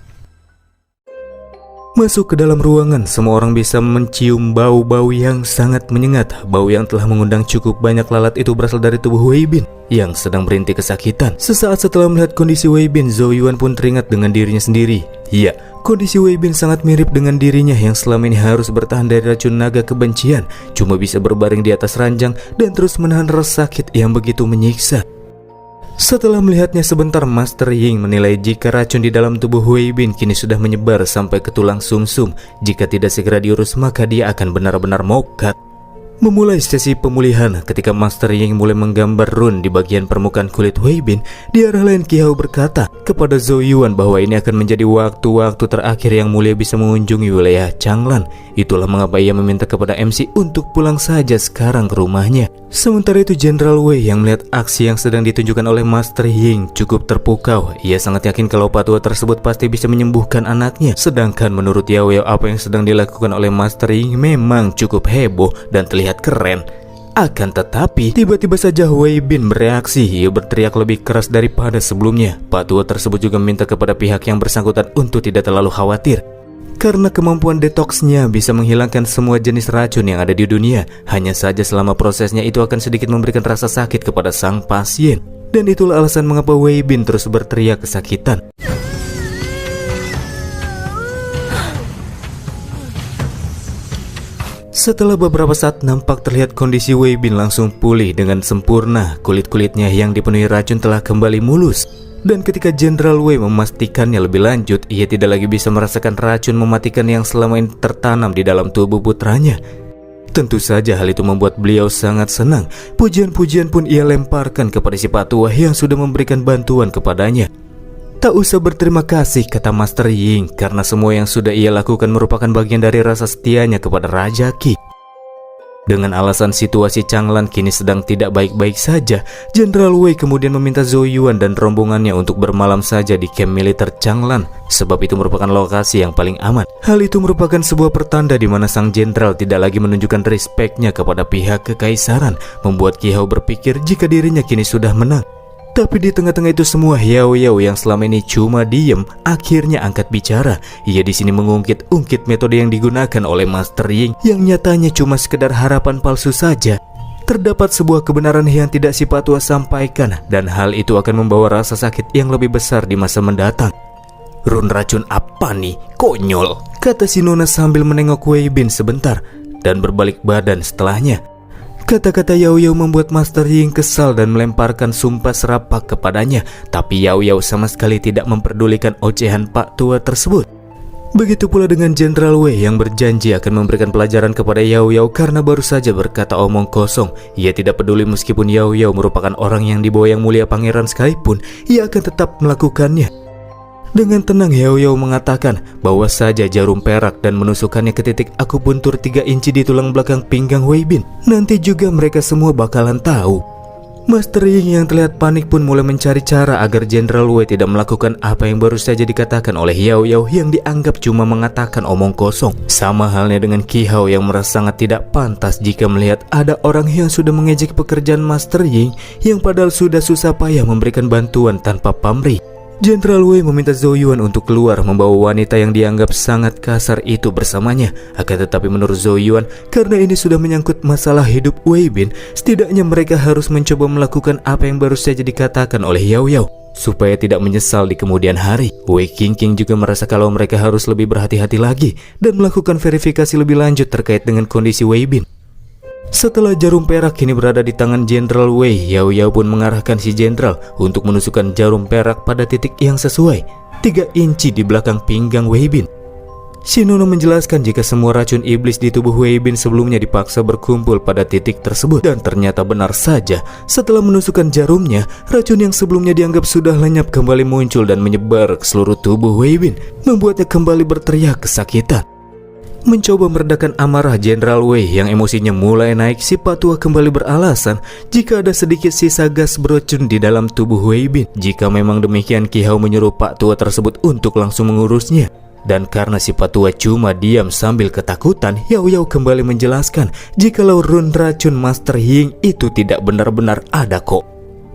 Masuk ke dalam ruangan, semua orang bisa mencium bau-bau yang sangat menyengat. Bau yang telah mengundang cukup banyak lalat itu berasal dari tubuh Wei Bin yang sedang berhenti kesakitan. Sesaat setelah melihat kondisi Wei Bin, Zhou Yuan pun teringat dengan dirinya sendiri. Ya, kondisi Wei Bin sangat mirip dengan dirinya yang selama ini harus bertahan dari racun naga kebencian, cuma bisa berbaring di atas ranjang dan terus menahan rasa sakit yang begitu menyiksa. Setelah melihatnya sebentar, Master Ying menilai jika racun di dalam tubuh Wei Bin kini sudah menyebar sampai ke tulang sumsum. Jika tidak segera diurus, maka dia akan benar-benar mokat. Memulai sesi pemulihan, ketika Master Ying mulai menggambar rune di bagian permukaan kulit Wei Bin, di arah lain Qi Hao berkata kepada Zhou Yuan bahwa ini akan menjadi waktu-waktu terakhir Yang Mulia bisa mengunjungi wilayah Changlan. Itulah mengapa ia meminta kepada MC untuk pulang saja sekarang ke rumahnya. Sementara itu Jenderal Wei yang melihat aksi yang sedang ditunjukkan oleh Master Ying cukup terpukau. Ia sangat yakin kalau patua tersebut pasti bisa menyembuhkan anaknya. Sedangkan menurut Yao Yao, apa yang sedang dilakukan oleh Master Ying memang cukup heboh dan terlihat keren. Akan tetapi tiba-tiba saja Wei Bin bereaksi. Ia berteriak lebih keras daripada sebelumnya. Patua tersebut juga meminta kepada pihak yang bersangkutan untuk tidak terlalu khawatir karena kemampuan detoksnya bisa menghilangkan semua jenis racun yang ada di dunia. Hanya saja selama prosesnya itu akan sedikit memberikan rasa sakit kepada sang pasien. Dan itulah alasan mengapa Wei Bin terus berteriak kesakitan. Setelah beberapa saat, nampak terlihat kondisi Wei Bin langsung pulih dengan sempurna. Kulit-kulitnya yang dipenuhi racun telah kembali mulus. Dan ketika Jenderal Wei memastikannya lebih lanjut, ia tidak lagi bisa merasakan racun mematikan yang selama ini tertanam di dalam tubuh putranya. Tentu saja hal itu membuat beliau sangat senang. Pujian-pujian pun ia lemparkan kepada si patua yang sudah memberikan bantuan kepadanya. Tak usah berterima kasih, kata Master Ying, karena semua yang sudah ia lakukan merupakan bagian dari rasa setianya kepada Raja Qi. Dengan alasan situasi Changlan kini sedang tidak baik-baik saja, Jenderal Wei kemudian meminta Zhou Yuan dan rombongannya untuk bermalam saja di kamp militer Changlan, sebab itu merupakan lokasi yang paling aman. Hal itu merupakan sebuah pertanda di mana sang jenderal tidak lagi menunjukkan respeknya kepada pihak kekaisaran, membuat Qi Hao berpikir jika dirinya kini sudah menang. Tapi di tengah-tengah itu semua, Yao Yao yang selama ini cuma diem akhirnya angkat bicara. Ia di sini mengungkit-ungkit metode yang digunakan oleh Master Ying yang nyatanya cuma sekedar harapan palsu saja. Terdapat sebuah kebenaran yang tidak si patua sampaikan, dan hal itu akan membawa rasa sakit yang lebih besar di masa mendatang. Rune racun apa nih? Konyol, kata si Nona sambil menengok Wei Bin sebentar dan berbalik badan setelahnya. Kata-kata Yao Yao membuat Master Ying kesal dan melemparkan sumpah serapak kepadanya. Tapi Yao Yao sama sekali tidak memperdulikan ocehan pak tua tersebut. Begitu pula dengan Jenderal Wei yang berjanji akan memberikan pelajaran kepada Yao Yao karena baru saja berkata omong kosong. Ia tidak peduli meskipun Yao Yao merupakan orang yang dibawa Yang Mulia Pangeran sekalipun, ia akan tetap melakukannya. Dengan tenang Yao Yao mengatakan, bawa saja jarum perak dan menusukkannya ke titik akupuntur 3 inci di tulang belakang pinggang Wei Bin. Nanti juga mereka semua bakalan tahu. Master Ying yang terlihat panik pun mulai mencari cara agar Jenderal Wei tidak melakukan apa yang baru saja dikatakan oleh Yao Yao yang dianggap cuma mengatakan omong kosong. Sama halnya dengan Qi Hao yang merasa sangat tidak pantas jika melihat ada orang yang sudah mengejek pekerjaan Master Ying yang padahal sudah susah payah memberikan bantuan tanpa pamrih. Jenderal Wei meminta Zhou Yuan untuk keluar membawa wanita yang dianggap sangat kasar itu bersamanya. Akan tetapi menurut Zhou Yuan, karena ini sudah menyangkut masalah hidup Wei Bin, setidaknya mereka harus mencoba melakukan apa yang baru saja dikatakan oleh Yao Yao supaya tidak menyesal di kemudian hari. Wei Qingqing juga merasa kalau mereka harus lebih berhati-hati lagi dan melakukan verifikasi lebih lanjut terkait dengan kondisi Wei Bin. Setelah jarum perak kini berada di tangan Jenderal Wei, Yao Yao pun mengarahkan si jenderal untuk menusukkan jarum perak pada titik yang sesuai, 3 inci di belakang pinggang Wei Bin. Shinono menjelaskan jika semua racun iblis di tubuh Wei Bin sebelumnya dipaksa berkumpul pada titik tersebut. Dan ternyata benar saja, setelah menusukkan jarumnya, racun yang sebelumnya dianggap sudah lenyap kembali muncul dan menyebar ke seluruh tubuh Wei Bin, membuatnya kembali berteriak kesakitan. Mencoba meredakan amarah Jenderal Wei yang emosinya mulai naik, si Pak Tua kembali beralasan jika ada sedikit sisa gas beracun di dalam tubuh Wei Bin. Jika memang demikian, Qi Hao menyuruh Pak Tua tersebut untuk langsung mengurusnya. Dan karena si Pak Tua cuma diam sambil ketakutan, Yao Yao kembali menjelaskan jikalau run racun Master Ying itu tidak benar-benar ada kok.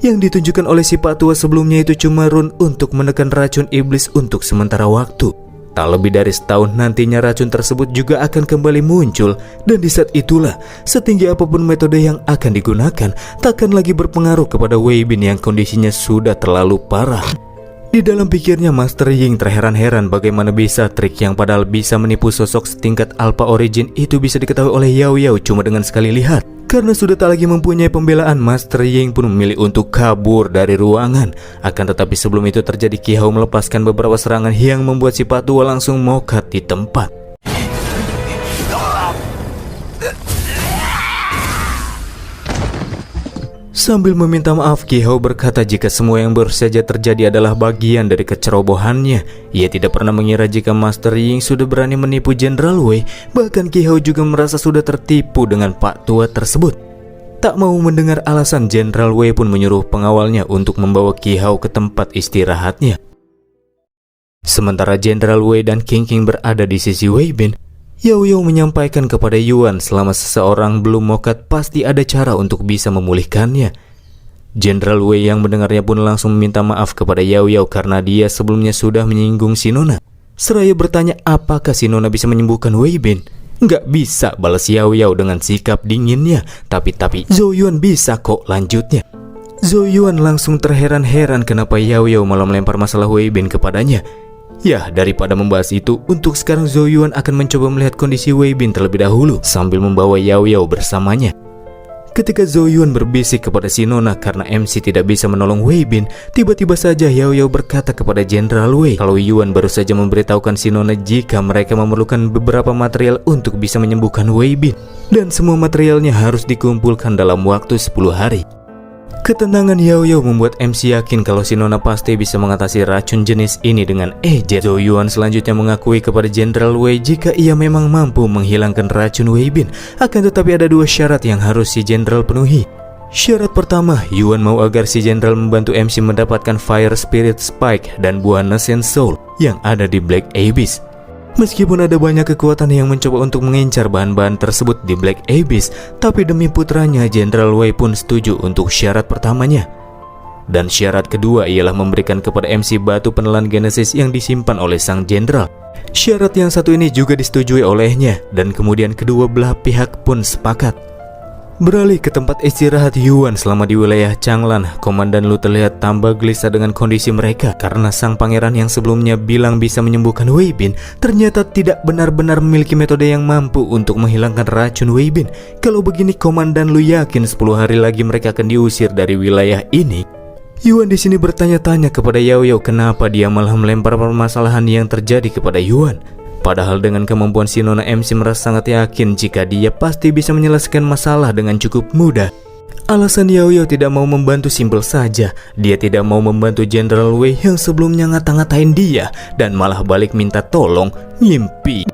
Yang ditunjukkan oleh si Pak Tua sebelumnya itu cuma run untuk menekan racun iblis untuk sementara waktu. Tak lebih dari setahun nantinya racun tersebut juga akan kembali muncul. Dan di saat itulah, setinggi apapun metode yang akan digunakan, takkan lagi berpengaruh kepada Wei Bin yang kondisinya sudah terlalu parah. Di dalam pikirnya, Master Ying terheran-heran bagaimana bisa trik yang padahal bisa menipu sosok setingkat Alpha Origin itu bisa diketahui oleh Yao Yao cuma dengan sekali lihat. Karena sudah tak lagi mempunyai pembelaan, Master Ying pun memilih untuk kabur dari ruangan. Akan tetapi sebelum itu terjadi, Qi Hao melepaskan beberapa serangan yang membuat si Pak Tua langsung mokat di tempat. Sambil meminta maaf, Qi Hao berkata jika semua yang baru saja terjadi adalah bagian dari kecerobohannya. Ia tidak pernah mengira jika Master Ying sudah berani menipu Jenderal Wei. Bahkan Qi Hao juga merasa sudah tertipu dengan Pak Tua tersebut. Tak mau mendengar alasan, Jenderal Wei pun menyuruh pengawalnya untuk membawa Qi Hao ke tempat istirahatnya. Sementara Jenderal Wei dan Qingqing berada di sisi Wei Bin, Yao Yao menyampaikan kepada Yuan selama seseorang belum mokat pasti ada cara untuk bisa memulihkannya. Jenderal Wei yang mendengarnya pun langsung meminta maaf kepada Yao Yao karena dia sebelumnya sudah menyinggung si Nona. Seraya bertanya apakah si Nona bisa menyembuhkan Wei Bin. Nggak bisa, balas Yao Yao dengan sikap dinginnya. Tapi Zhou Yuan bisa kok, lanjutnya. Zhou Yuan langsung terheran-heran kenapa Yao Yao malah melempar masalah Wei Bin kepadanya. Ya, daripada membahas itu, untuk sekarang Zhou Yuan akan mencoba melihat kondisi Wei Bin terlebih dahulu sambil membawa Yao Yao bersamanya. Ketika Zhou Yuan berbisik kepada si Nona karena MC tidak bisa menolong Wei Bin, tiba-tiba saja Yao Yao berkata kepada Jenderal Wei kalau Yuan baru saja memberitahukan si Nona jika mereka memerlukan beberapa material untuk bisa menyembuhkan Wei Bin. Dan semua materialnya harus dikumpulkan dalam waktu 10 hari. Ketenangan Yao Yao membuat MC yakin kalau si Nona pasti bisa mengatasi racun jenis ini dengan ejet. Zhou Yuan selanjutnya mengakui kepada Jenderal Wei jika ia memang mampu menghilangkan racun Wei Bin. Akan tetapi ada 2 syarat yang harus si Jenderal penuhi. Syarat pertama, Yuan mau agar si Jenderal membantu MC mendapatkan Fire Spirit Spike dan buah Nascent Soul yang ada di Black Abyss. Meskipun ada banyak kekuatan yang mencoba untuk mengincar bahan-bahan tersebut di Black Abyss, tapi demi putranya, Jenderal Wei pun setuju untuk syarat pertamanya. Dan syarat kedua ialah memberikan kepada MC batu penelan Genesis yang disimpan oleh sang jenderal. Syarat yang satu ini juga disetujui olehnya, dan kemudian kedua belah pihak pun sepakat. Beralih ke tempat istirahat Yuan selama di wilayah Changlan, Komandan Lu terlihat tambah gelisah dengan kondisi mereka karena sang pangeran yang sebelumnya bilang bisa menyembuhkan Wei Bin ternyata tidak benar-benar memiliki metode yang mampu untuk menghilangkan racun Wei Bin. Kalau begini, Komandan Lu yakin 10 hari lagi mereka akan diusir dari wilayah ini? Yuan di sini bertanya-tanya kepada Yao Yao kenapa dia malah melempar permasalahan yang terjadi kepada Yuan. Padahal dengan kemampuan si Nona, MC merasa sangat yakin jika dia pasti bisa menyelesaikan masalah dengan cukup mudah. Alasan Yao Yao tidak mau membantu simpel saja. Dia tidak mau membantu Jenderal Wei yang sebelumnya ngata-ngatain dia dan malah balik minta tolong. Ngimpi.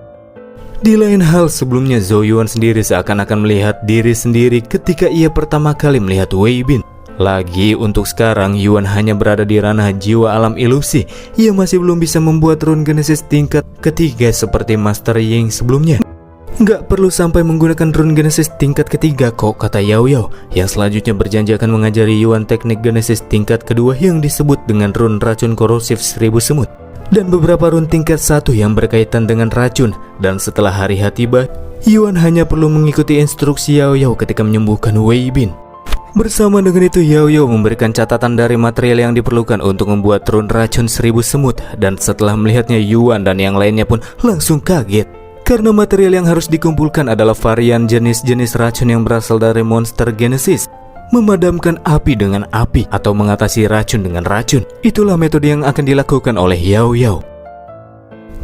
Di lain hal, sebelumnya Zhou Yuan sendiri seakan-akan melihat diri sendiri ketika ia pertama kali melihat Wei Bin. Lagi untuk sekarang, Yuan hanya berada di ranah jiwa alam ilusi. Ia masih belum bisa membuat rune Genesis tingkat ketiga seperti Master Ying sebelumnya. Nggak perlu sampai menggunakan rune Genesis tingkat ketiga kok, kata Yao Yao, yang selanjutnya berjanji akan mengajari Yuan teknik Genesis tingkat kedua yang disebut dengan rune racun korosif 1000 semut. Dan beberapa rune tingkat 1 yang berkaitan dengan racun. Dan setelah hari H tiba, Yuan hanya perlu mengikuti instruksi Yao Yao ketika menyembuhkan Wei Bin. Bersama dengan itu, Yao Yao memberikan catatan dari material yang diperlukan untuk membuat rune racun 1000 semut. Dan setelah melihatnya, Yuan dan yang lainnya pun langsung kaget. Karena material yang harus dikumpulkan adalah varian jenis-jenis racun yang berasal dari monster Genesis. Memadamkan api dengan api atau mengatasi racun dengan racun. Itulah metode yang akan dilakukan oleh Yao Yao.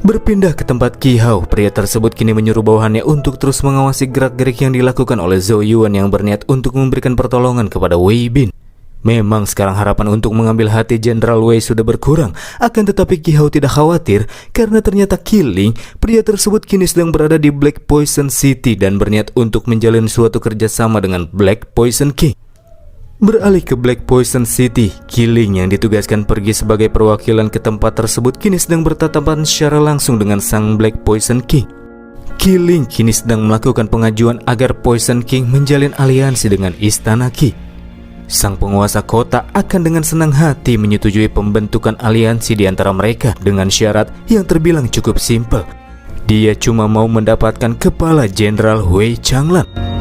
Berpindah ke tempat Qi Hao, pria tersebut kini menyuruh bawahannya untuk terus mengawasi gerak-gerik yang dilakukan oleh Zhou Yuan yang berniat untuk memberikan pertolongan kepada Wei Bin. Memang sekarang harapan untuk mengambil hati Jenderal Wei sudah berkurang, akan tetapi Qi Hao tidak khawatir karena ternyata Qi Ling, pria tersebut kini sedang berada di Black Poison City dan berniat untuk menjalin suatu kerjasama dengan Black Poison King. Beralih ke Black Poison City, Qi Ling yang ditugaskan pergi sebagai perwakilan ke tempat tersebut kini sedang bertatapan secara langsung dengan sang Black Poison King. Qi Ling kini sedang melakukan pengajuan agar Poison King menjalin aliansi dengan Istana Qi. Sang penguasa kota akan dengan senang hati menyetujui pembentukan aliansi di antara mereka dengan syarat yang terbilang cukup simpel. Dia cuma mau mendapatkan kepala Jenderal Wei Changlan.